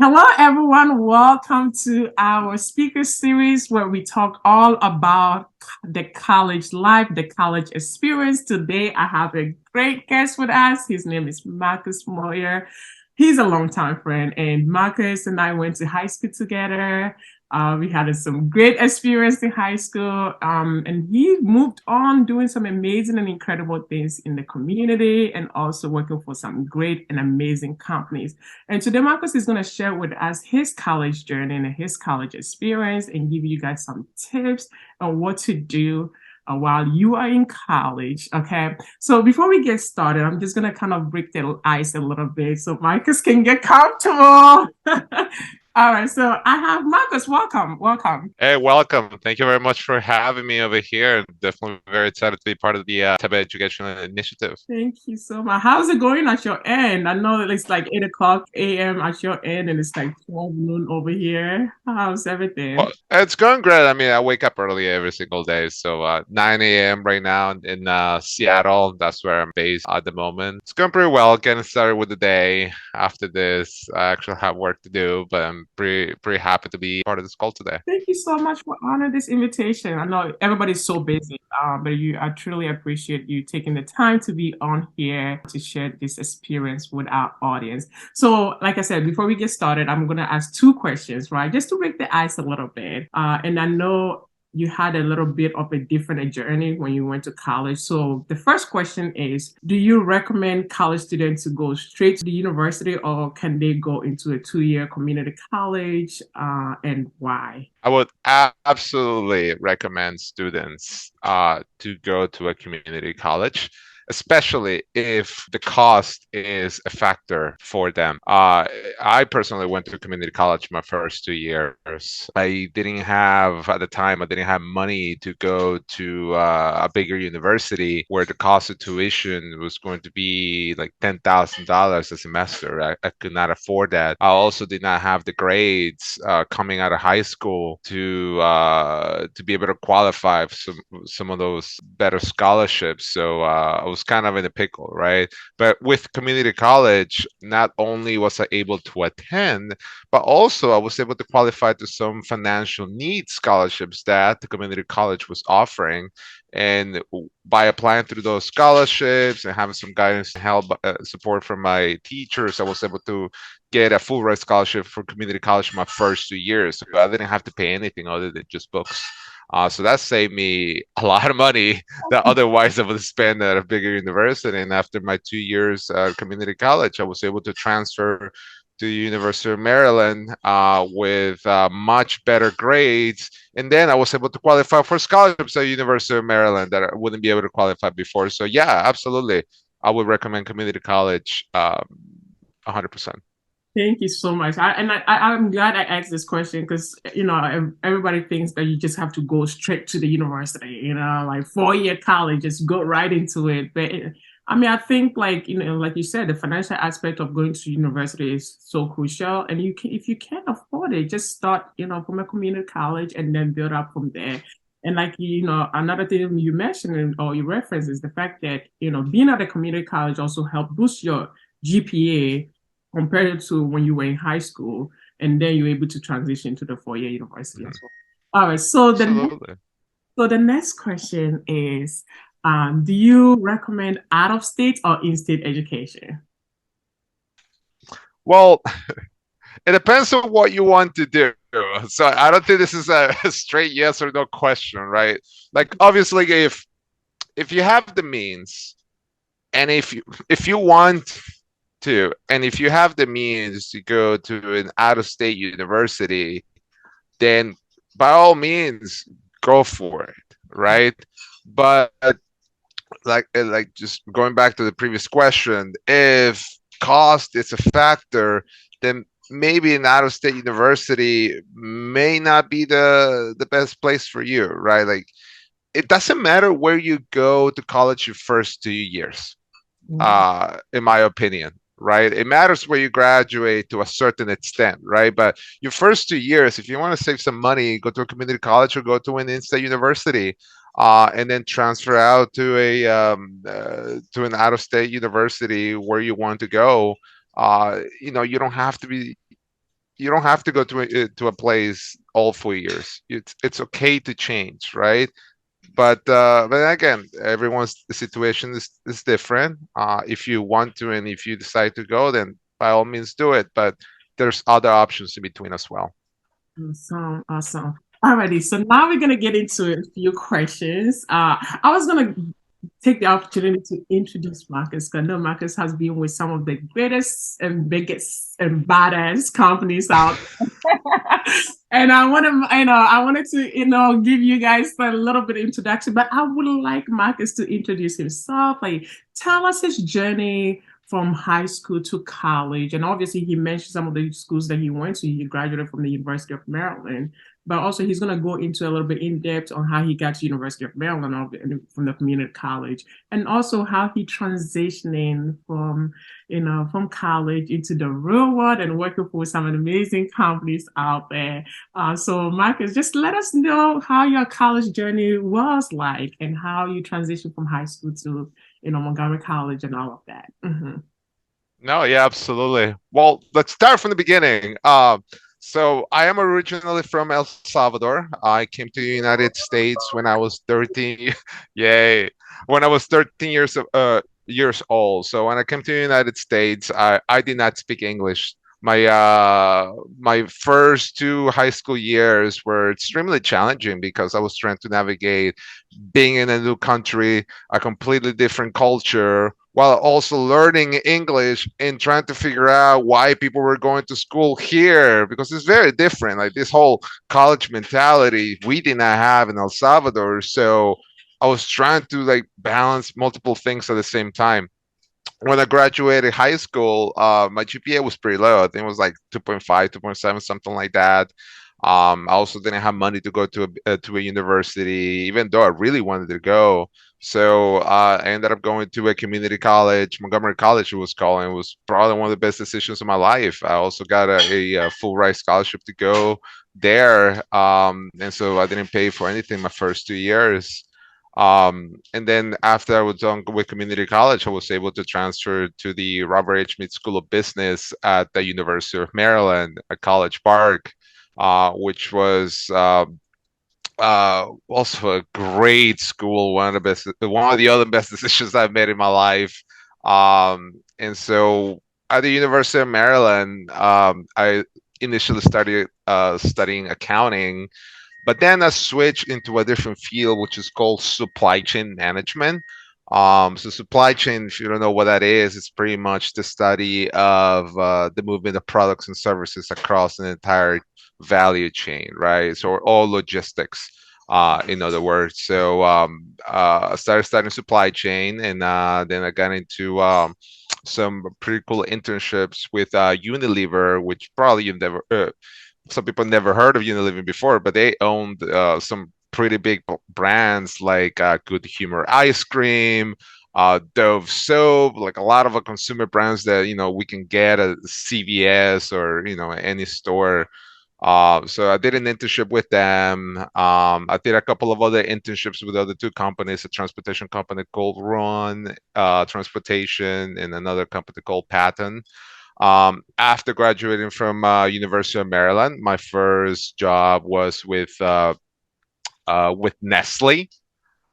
Hello, everyone. Welcome to our speaker series where we talk all about the college life, the college experience. Today, I have a great guest with us. His name is Marcus Moyer. He's a longtime friend, and Marcus and I went to high school together. We had some great experience in high school, and he moved on doing some amazing and incredible things in the community and also working for some great and amazing companies. And today, Marcus is going to share with us his college journey and his college experience and give you guys some tips on what to do while you are in college. Okay. So before we get started, I'm just going to kind of break the ice a little bit so Marcus can get comfortable. All right. So I have Marcus. Welcome. Welcome. Hey, welcome. Thank you very much for having me over here. Definitely very excited to be part of the Tibet Educational Initiative. Thank you so much. How's it going at your end? I know that it's like 8 o'clock a.m. at your end and it's like 12 noon over here. How's everything? Well, it's going great. I mean, I wake up early every single day. So 9 a.m. right now in Seattle. That's where I'm based at the moment. It's going pretty well. Getting started with the day. After this, I actually have work to do, but I'm pretty happy to be part of this call today. Thank you so much for honoring this invitation. I know everybody's so busy, but I truly appreciate you taking the time to be on here to share this experience with our audience. So, like I said, before we get started, I'm going to ask two questions, right? Just to break the ice a little bit. And I know you had a little bit of a different journey when you went to college. So the first question is, do you recommend college students to go straight to the university or can they go into a 2 year community college and why? I would absolutely recommend students to go to a community college, especially if the cost is a factor for them. I personally went to community college my first 2 years. I didn't have, at the time, I didn't have money to go to a bigger university where the cost of tuition was going to be like $10,000 a semester. I could not afford that. I also did not have the grades coming out of high school to be able to qualify for some of those better scholarships. So I was kind of in a pickle, right? But with community college, not only was I able to attend, but also I was able to qualify to some financial needs scholarships that the community college was offering. And by applying through those scholarships and having some guidance and help, support from my teachers, I was able to get a full ride scholarship for community college my first 2 years. So I didn't have to pay anything other than just books. So that saved me a lot of money that otherwise I would spend at a bigger university. And after my 2 years community college, I was able to transfer to the University of Maryland with much better grades. And then I was able to qualify for scholarships at University of Maryland that I wouldn't be able to qualify before. So yeah, absolutely. I would recommend community college 100%. Thank you so much. I'm glad I asked this question because, everybody thinks that you just have to go straight to the university, like 4 year college, just go right into it. But I mean, I think like, like you said, the financial aspect of going to university is so crucial. And if you can't afford it, just start, from a community college and then build up from there. And like, another thing you mentioned or you referenced is the fact that, being at a community college also help boost your GPA compared to when you were in high school, and then you're able to transition to the 4 year university Mhm. as well. All right. Absolutely. So the next question is, do you recommend out of state or in state education? Well, it depends on what you want to do. So I don't think this is a straight yes or no question, right? Like obviously if you have the means and if you want to and if you have the means to go to an out of state university, then by all means go for it, right? But like just going back to the previous question, if cost is a factor, then maybe an out of state university may not be the best place for you, right? Like it doesn't matter where you go to college your first 2 years, Mhm. in my opinion, right? It matters where you graduate to a certain extent, right? But your first 2 years, if you want to save some money, go to a community college or go to an in-state university, and then transfer out to an out-of-state university where you want to go. You don't have to be you don't have to go to a place all 4 years. It's okay to change, right? But again, everyone's situation is different. If you want to and if you decide to go, then by all means do it. But there's other options in between as well. Awesome, awesome. Alrighty, so now we're gonna get into a few questions. I was gonna take the opportunity to introduce Marcus, because I know Marcus has been with some of the greatest and biggest and baddest companies out. And I want to, I wanted to, give you guys a little bit of introduction, but I would like Marcus to introduce himself, like tell us his journey from high school to college. And obviously, he mentioned some of the schools that he went to. He graduated from the University of Maryland, but also he's going to go into a little bit in depth on how he got to University of Maryland from the community college, and also how he transitioning from college into the real world and working for some amazing companies out there. So, Marcus, just let us know how your college journey was like and how you transitioned from high school to, Montgomery College and all of that. Mm-hmm. No, yeah, absolutely. Well, let's start from the beginning. So I am originally from El Salvador. I came to the United States when I was 13. Yay! When I was 13 years old. So when I came to the United States, I did not speak English. My first 2 high school years were extremely challenging because I was trying to navigate being in a new country, a completely different culture, while also learning English and trying to figure out why people were going to school here because it's very different. Like this whole college mentality we did not have in El Salvador. So I was trying to like balance multiple things at the same time. When I graduated high school, my GPA was pretty low. I think it was like 2.5, 2.7, something like that. I also didn't have money to go to a university, even though I really wanted to go. So I ended up going to a community college, Montgomery College, it was called. It was probably one of the best decisions of my life. I also got a full ride scholarship to go there, and so I didn't pay for anything my first 2 years. And then after I was done with community college, I was able to transfer to the Robert H. Mead School of Business at the University of Maryland at College Park, which was also a great school. One of the other best decisions I've made in my life. And so at the University of Maryland, I initially started studying accounting, but then I switched into a different field, which is called supply chain management. So supply chain, if you don't know what that is, it's pretty much the study of the movement of products and services across an entire value chain, right? So all logistics, in other words. So I started studying supply chain, and then I got into some pretty cool internships with Unilever, which probably you've never some people never heard of Unilever before, but they owned some pretty big brands like Good Humor ice cream, Dove soap, like a lot of consumer brands that we can get at CVS or any store. So I did an internship with them. I did a couple of other internships with other two companies, a transportation company called Run Transportation and another company called Patton. After graduating from University of Maryland, my first job was with Nestle.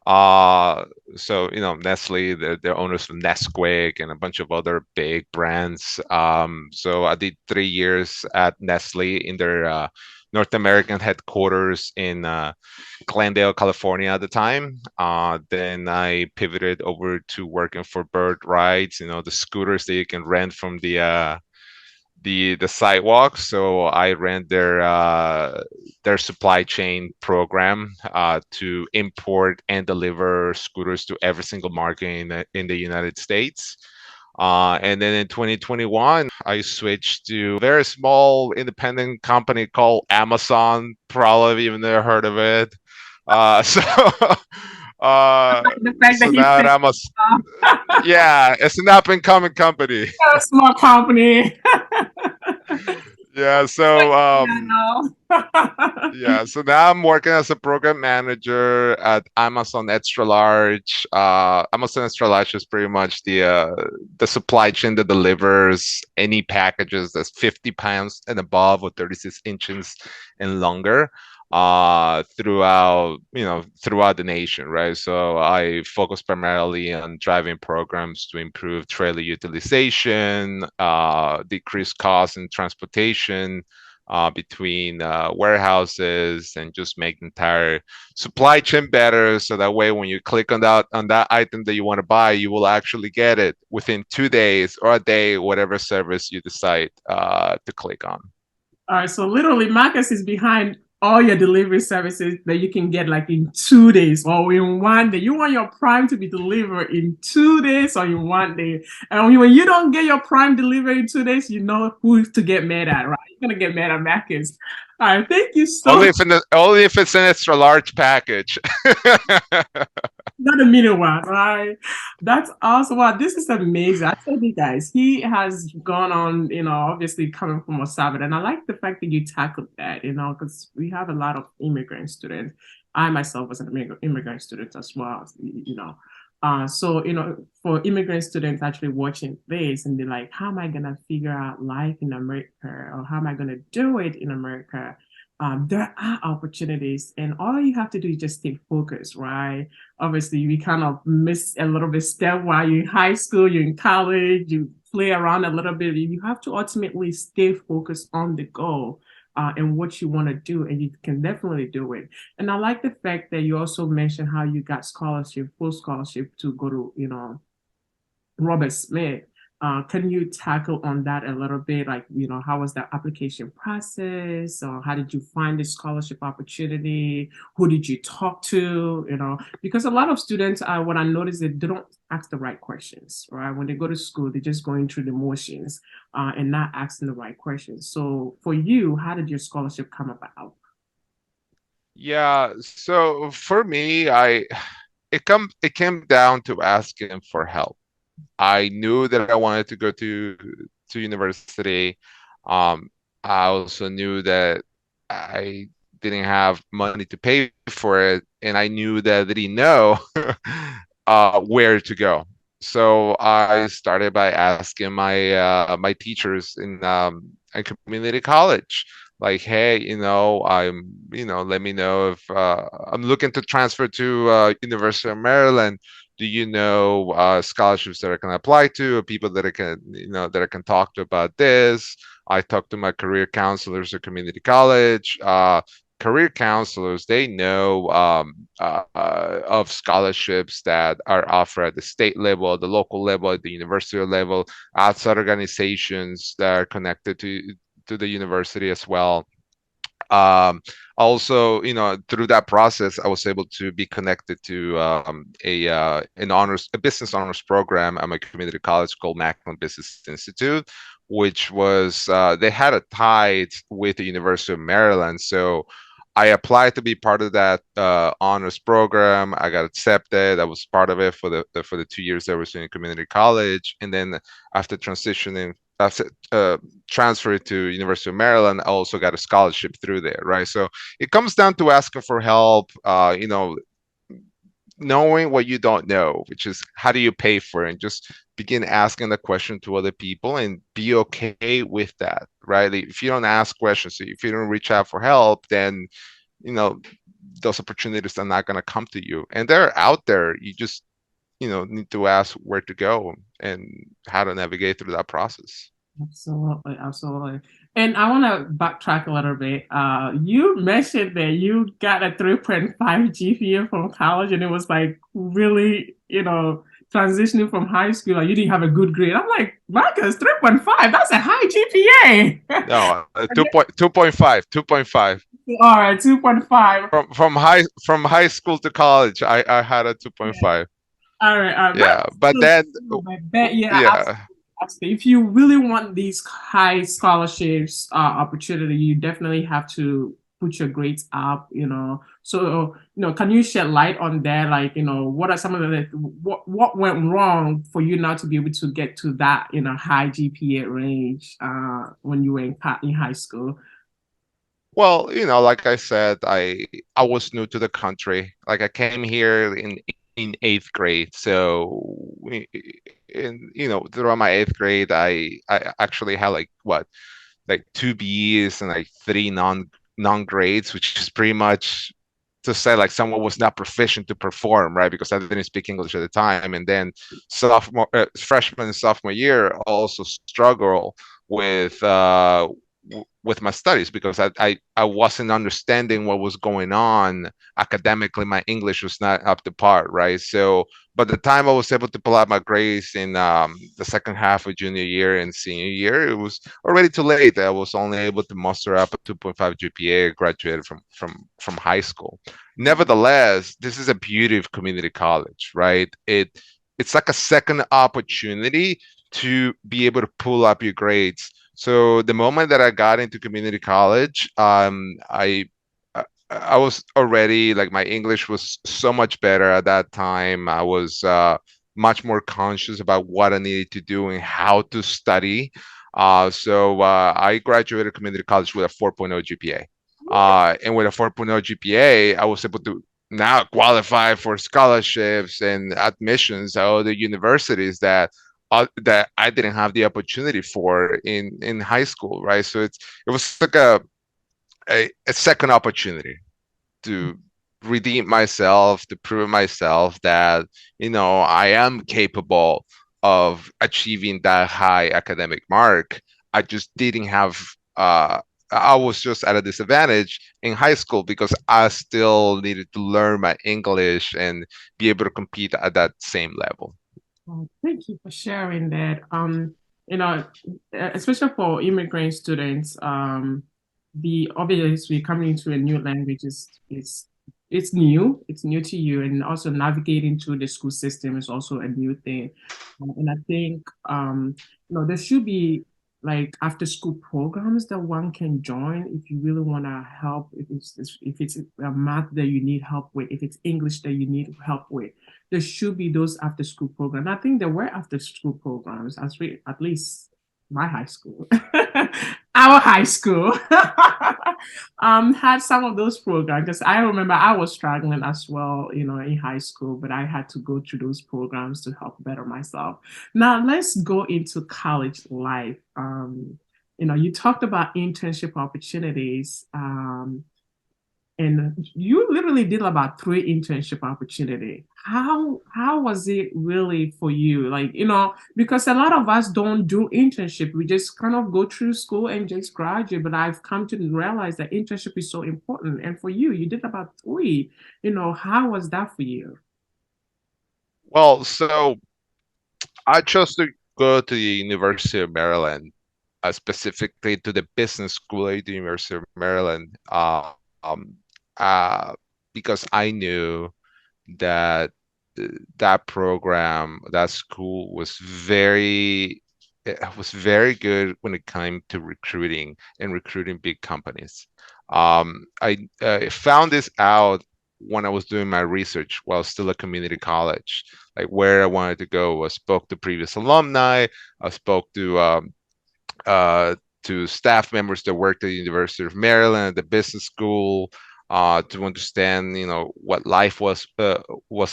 Uh, so Nestle, they're owners of Nesquik and a bunch of other big brands. So I did 3 years at Nestle in their North American headquarters in Glendale, California at the time. Then I pivoted over to working for Bird Rides, the scooters that you can rent from the sidewalk. So I ran their supply chain program to import and deliver scooters to every single market in the United States. And then in 2021, I switched to a very small independent company called Amazon. Probably even never heard of it. So, The fact that so he now at said Amazon, yeah, it's an up and coming company. a small company. Yeah, so Yeah, no. Yeah, so now I'm working as a program manager at Amazon Extra Large. Amazon Extra Large is pretty much the supply chain that delivers any packages that's 50 pounds and above or 36 inches and longer throughout the nation, right? So I focus primarily on driving programs to improve trailer utilization, decrease costs in transportation between warehouses, and just make the entire supply chain better. So that way, when you click on that item that you want to buy, you will actually get it within 2 days or a day, whatever service you decide to click on. All right, so literally Marcus is behind all your delivery services that you can get like in 2 days or in one day. You want your Prime to be delivered in 2 days or in one day. And when you don't get your Prime delivered in 2 days, you know who to get mad at, right? You're gonna get mad at Marcus. All right, thank you so much. Only if it's an extra large package. Not a middle one, right? That's awesome. Wow, this is amazing. I told you guys, he has gone on, obviously coming from Osaba. And I like the fact that you tackled that, because we have a lot of immigrant students. I myself was an immigrant student as well, So, for immigrant students actually watching this and be like, how am I going to figure out life in America? Or how am I going to do it in America? There are opportunities, and all you have to do is just stay focused, right? Obviously, we kind of miss a little bit step while you're in high school, you're in college, you play around a little bit. You have to ultimately stay focused on the goal and what you want to do, and you can definitely do it. And I like the fact that you also mentioned how you got scholarship, full scholarship to go to, Robert Smith. Can you tackle on that a little bit? Like, how was that application process? Or how did you find the scholarship opportunity? Who did you talk to? Because a lot of students, what I noticed, is they don't ask the right questions, right? When they go to school, they're just going through the motions and not asking the right questions. So for you, how did your scholarship come about? Yeah, so for me, it came down to asking for help. I knew that I wanted to go to university. Um, I also knew that I didn't have money to pay for it, and I knew that I didn't know where to go. So I started by asking my teachers in community college, like, hey, let me know if I'm looking to transfer to University of Maryland. Do you know scholarships that I can apply to, or people that I can talk to about this? I talked to my career counselors at community college. Career counselors, they know of scholarships that are offered at the state level, the local level, at the university level, outside organizations that are connected to the university as well. Also, through that process, I was able to be connected to a business honors program at my community college called Macklin Business Institute, which was they had a tie with the University of Maryland. So I applied to be part of that honors program. I got accepted. I was part of it for the 2 years I was in community college, and then after transitioning, after transferred to University of Maryland, I also got a scholarship through there, right? So it comes down to asking for help. Knowing what you don't know, which is how do you pay for it, and just begin asking the question to other people and be okay with that, right? Like, if you don't ask questions, if you don't reach out for help, then you know those opportunities are not going to come to you, and they're out there. You just need to ask where to go and how to navigate through that process. Absolutely, absolutely. And I want to backtrack a little bit. You mentioned that you got a 3.5 GPA from college, and it was like really, transitioning from high school, like you didn't have a good grade. I'm like, Marcus, 3.5, that's a high GPA. No, 2.5, 2.5. All right, 2.5. From high school to college, I had a Yeah. 2.5. All right, but Yeah, but then I bet, yeah, yeah. absolutely. If you really want these high scholarships opportunity, you definitely have to put your grades up. So, can you shed light on that? Like, what are some of what went wrong for you not to be able to get to that, high GPA range when you were in high school? Well, like I said, I was new to the country. Like I came here in eighth grade, so throughout my eighth grade, I actually had like what, like two B's and like three non grades, which is pretty much to say like someone was not proficient to perform, right? Because I didn't speak English at the time, and then freshman and sophomore year also struggle with with my studies because I wasn't understanding what was going on academically. My English was not up to par, right? So by the time I was able to pull out my grades in the second half of junior year and senior year, it was already too late. I was only able to muster up a 2.5 GPA, graduated from high school. Nevertheless, this is a beauty of community college, right? It's like a second opportunity to be able to pull up your grades. So the moment that I got into community college, I was already like my English was so much better at that time. I was much more conscious about what I needed to do and how to study. So I graduated community college with a 4.0 GPA. And with a 4.0 GPA, I was able to now qualify for scholarships and admissions at other universities that I didn't have the opportunity for in high school, right? So it was like a second opportunity to redeem myself, to prove myself that I am capable of achieving that high academic mark. I just didn't have. I was just at a disadvantage in high school because I still needed to learn my English and be able to compete at that same level. Well, thank you for sharing that. You know, especially for immigrant students, the obviously coming into a new language is it's new. It's new to you, and also navigating through the school system is also a new thing. And I think there should be like after school programs that one can join if you really want to help. If it's a math that you need help with, if it's English that you need help with, there should be those after school programs. I think there were after school programs, at least my high school, our high school, had some of those programs because I remember I was struggling as well, in high school, but I had to go through those programs to help better myself. Now let's go into college life. You talked about internship opportunities. And you literally did about three internship opportunity. How was it really for you? Like, because a lot of us don't do internship. We just kind of go through school and just graduate. But I've come to realize that internship is so important. And for you, you did about three. How was that for you? Well, so I chose to go to the University of Maryland, specifically to the business school at the University of Maryland, um, uh, because I knew that that program, that school was very good when it came to recruiting and recruiting big companies. I found this out when I was doing my research while still at community college, like where I wanted to go. I spoke to previous alumni. I spoke uh, to staff members that worked at the University of Maryland, at the business school, to understand, what life was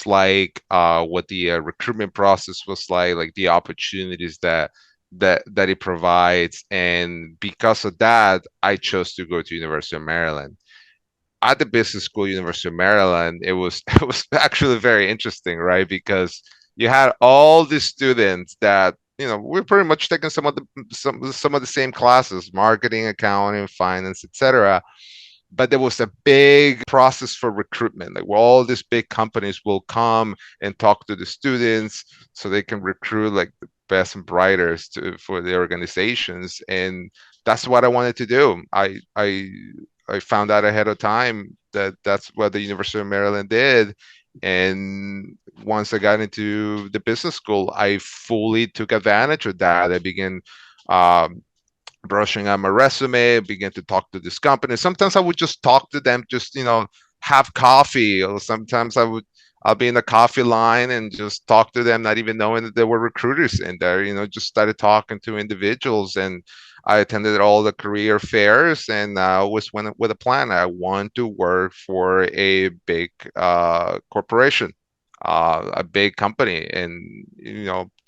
like, what the recruitment process was like the opportunities that it provides, and because of that, I chose to go to University of Maryland. At the business school, University of Maryland, it was it was actually very interesting, right? Because you had all these students that we're pretty much taking some of the same classes: marketing, accounting, finance, etc. But there was a big process for recruitment, like where all these big companies will come and talk to the students so they can recruit like the best and brightest for the organizations. And that's what I wanted to do. I found out ahead of time that that's what the University of Maryland did. And once I got into the business school, I fully took advantage of that. I began um, brushing on my resume, begin to talk to this company. Sometimes I would just talk to them, just have coffee, or sometimes I'll be in the coffee line and just talk to them, not even knowing that there were recruiters in there. Just started talking to individuals, and I attended all the career fairs, and was went with a plan. I want to work for a big corporation, a big company, and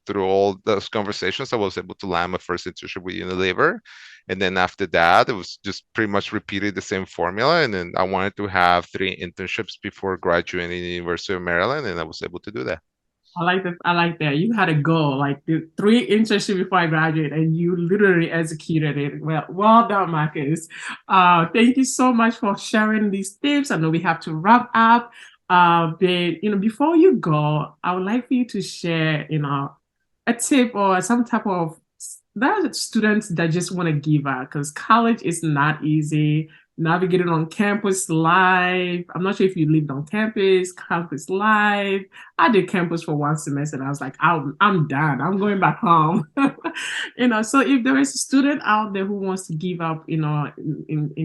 through all those conversations, I was able to land my first internship with Unilever. And then after that, it was just pretty much repeated the same formula. And then I wanted to have 3 internships before graduating the University of Maryland, and I was able to do that. I like that. I like that. You had a goal, like the 3 internships before I graduate, and you literally executed it. Well done, Marcus. Thank you so much for sharing these tips. I know we have to wrap up. But before you go, I would like for you to share, a tip or some type of that students that just want to give up because college is not easy. Navigating on campus life. I'm not sure if you lived on campus life. I did campus for 1 semester and I was like, I'm done. I'm going back home. So if there is a student out there who wants to give up, in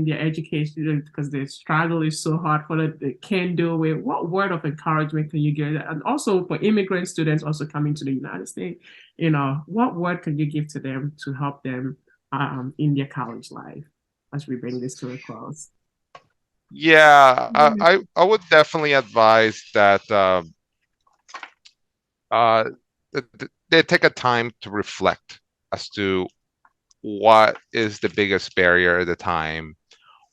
their education because the struggle is so hard for them, they can't do it, what word of encouragement can you give? And also for immigrant students also coming to the United States, what word can you give to them to help them in their college life as we bring this to a close? Yeah, I would definitely advise that uh, they take a time to reflect as to what is the biggest barrier at the time,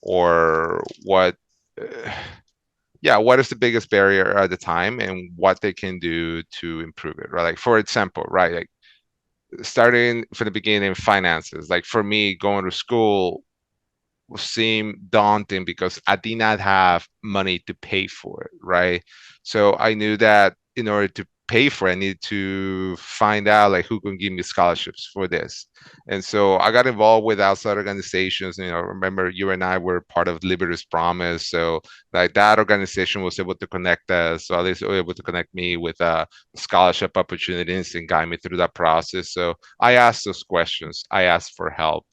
or what is the biggest barrier at the time, and what they can do to improve it, right? Like, for example, right, like starting from the beginning, finances. Like for me, going to school seem daunting because I did not have money to pay for it, right? So I knew that in order to pay for it, I needed to find out like who can give me scholarships for this. And so I got involved with outside organizations. Remember you and I were part of Liberty's Promise. So like that organization was able to connect us, so at least they were able to connect me with scholarship opportunities and guide me through that process. So I asked those questions. I asked for help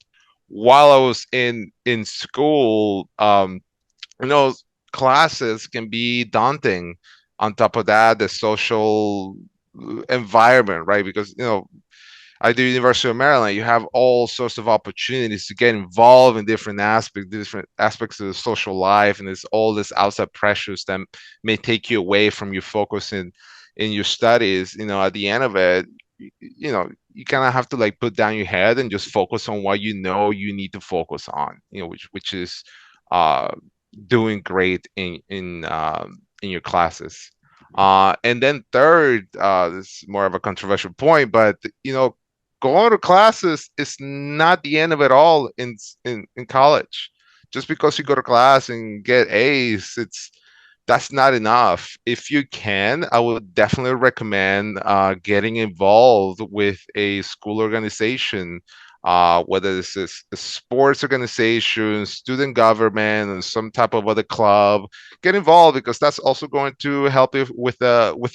while I was in school. You know, classes can be daunting. On top of that, the social environment, right? Because I do University of Maryland. You have all sorts of opportunities to get involved in different aspects of the social life, and there's all this outside pressures that may take you away from your focus in your studies. At the end of it, you kind of have to like put down your head and just focus on what you need to focus on. Which is uh, doing great in your classes. And then third, this is more of a controversial point, but going to classes is not the end of it all in college. Just because you go to class and get A's, that's not enough. If you can, I would definitely recommend getting involved with a school organization, whether this is a sports organization, student government, and some type of other club. Get involved because that's also going to help you with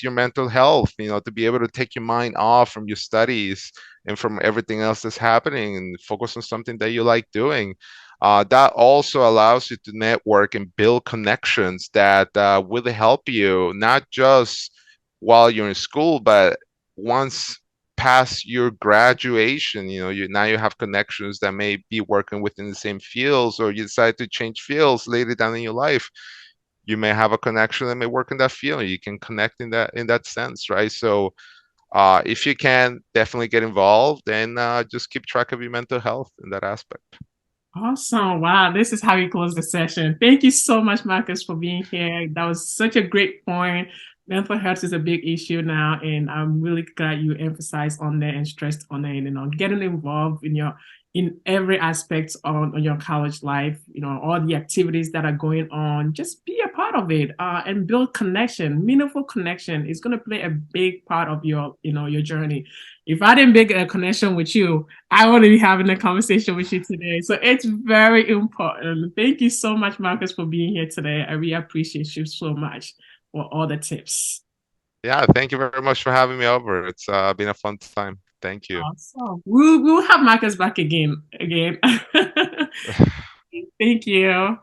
your mental health. To be able to take your mind off from your studies and from everything else that's happening and focus on something that you like doing. That also allows you to network and build connections that will help you not just while you're in school, but once past your graduation. You have connections that may be working within the same fields, or you decide to change fields later down in your life. You may have a connection that may work in that field. You can connect in that sense, right? So if you can, definitely get involved, and just keep track of your mental health in that aspect. Awesome. Wow. This is how we close the session. Thank you so much, Marcus, for being here. That was such a great point. Mental health is a big issue now, and I'm really glad you emphasized on that and stressed on it, getting involved in every aspect on your college life, all the activities that are going on. Just be a part of it and build connection. Meaningful connection is going to play a big part of your journey. If I didn't make a connection with you, I want to be having a conversation with you today. So it's very important. Thank you so much, Marcus, for being here today. I really appreciate you so much for all the tips. Yeah, thank you very much for having me over. It's been a fun time. Thank you. Awesome. We'll have Marcus back again. Thank you.